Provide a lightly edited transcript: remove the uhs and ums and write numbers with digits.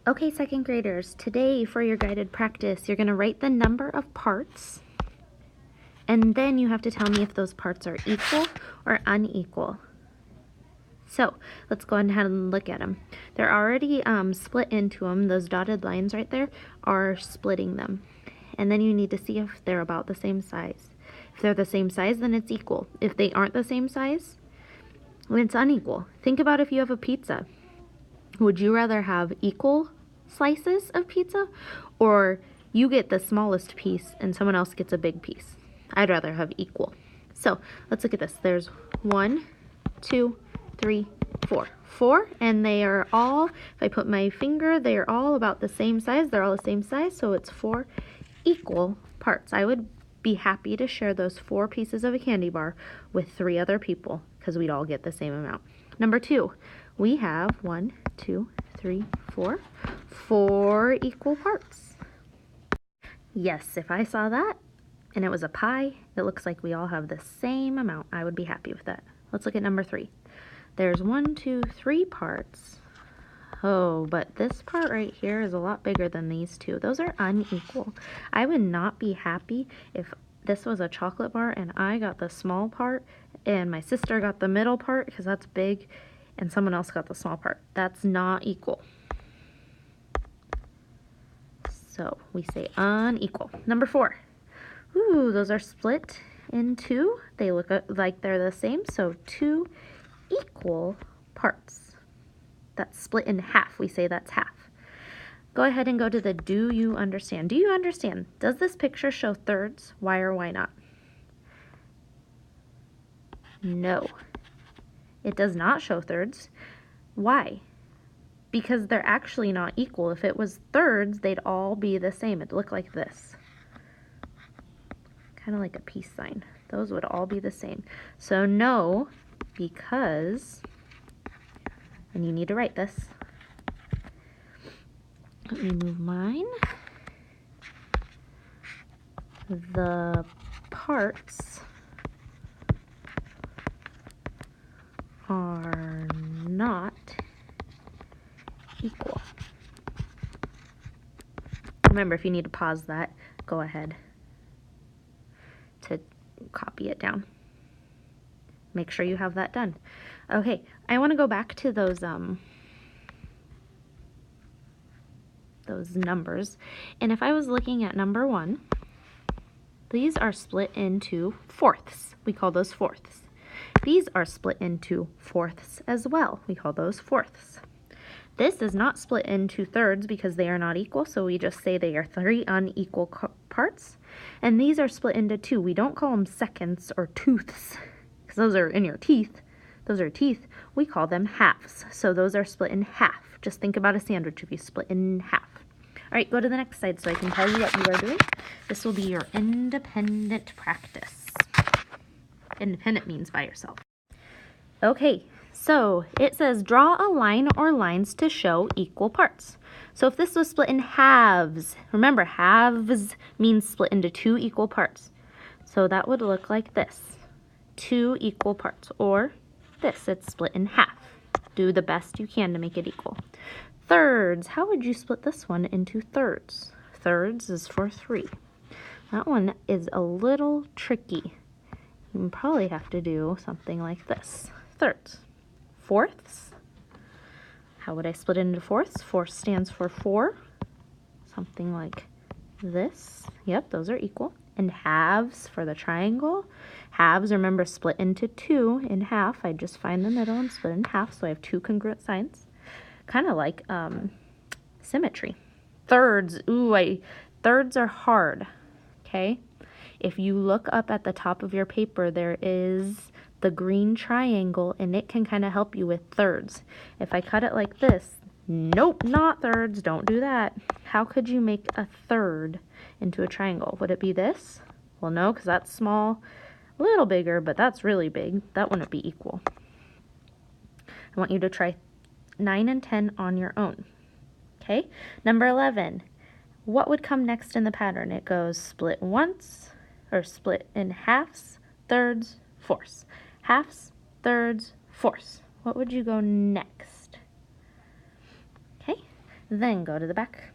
Okay, second graders, today for your guided practice, you're going to write the number of parts, and then you have to tell me if those parts are equal or unequal. So let's go ahead and look at them. They're already split into them. Those dotted lines right there are splitting them. And then you need to see if they're about the same size. If they're the same size, then it's equal. If they aren't the same size, then it's unequal. Think about if you have a pizza. Would you rather have equal slices of pizza, or you get the smallest piece and someone else gets a big piece? I'd rather have equal. So let's look at this. There's 1, 2, 3, 4. 4, and they are all, if I put my finger, they are all about the same size. They're all the same size, so it's 4 equal parts. I would be happy to share those 4 pieces of a candy bar with 3 other people because we'd all get the same amount. Number 2, we have 1, 2, 3, 4, 4 equal parts. Yes, if I saw that and it was a pie, it looks like we all have the same amount. I would be happy with that. Let's look at number 3. There's 1, 2, 3 parts. Oh, but this part right here is a lot bigger than these two. Those are unequal. I would not be happy if this was a chocolate bar and I got the small part and my sister got the middle part because that's big and someone else got the small part. That's not equal. So we say unequal. Number 4. Ooh, those are split in 2. They look like they're the same, so 2 equal parts. That's split in half. We say that's half. Go ahead and go to the do you understand. Do you understand? Does this picture show thirds? Why or why not? No. It does not show thirds. Why? Because they're actually not equal. If it was thirds, they'd all be the same. It'd look like this. Kind of like a peace sign. Those would all be the same. So no, because, and you need to write this. Let me move mine. The parts are not equal. Remember, if you need to pause that, go ahead to copy it down. Make sure you have that done. Okay, I want to go back to those numbers. And if I was looking at number 1, these are split into fourths. We call those fourths. These are split into fourths as well. We call those fourths. This is not split into thirds because they are not equal, so we just say they are 3 unequal parts. And these are split into 2. We don't call them seconds or tooths because those are in your teeth. Those are teeth. We call them halves. So those are split in half. Just think about a sandwich if you split in half. All right, go to the next slide so I can tell you what you are doing. This will be your independent practice. Independent means by yourself. Okay, so it says draw a line or lines to show equal parts. So if this was split in halves, remember halves means split into 2 equal parts. So that would look like this, 2 equal parts, or this, it's split in half. Do the best you can to make it equal. Thirds, how would you split this one into thirds? Thirds is for 3. That one is a little tricky. You probably have to do something like this. Thirds. Fourths, how would I split it into fourths? Fourth stands for 4. Something like this. Yep, those are equal. And halves for the triangle. Halves, remember, split into 2 in half. I just find the middle and split in half, so I have 2 congruent signs. Kind of like symmetry. Thirds, thirds are hard, okay? If you look up at the top of your paper, there is the green triangle, and it can kind of help you with thirds. If I cut it like this, nope, not thirds, don't do that. How could you make a third into a triangle? Would it be this? Well, no, because that's small, a little bigger, but that's really big. That wouldn't be equal. I want you to try 9 and 10 on your own. Okay, number 11. What would come next in the pattern? It goes split once, or split in halves, thirds, fourths. Halves, thirds, fourths. What would you go next? Okay, Then go to the back.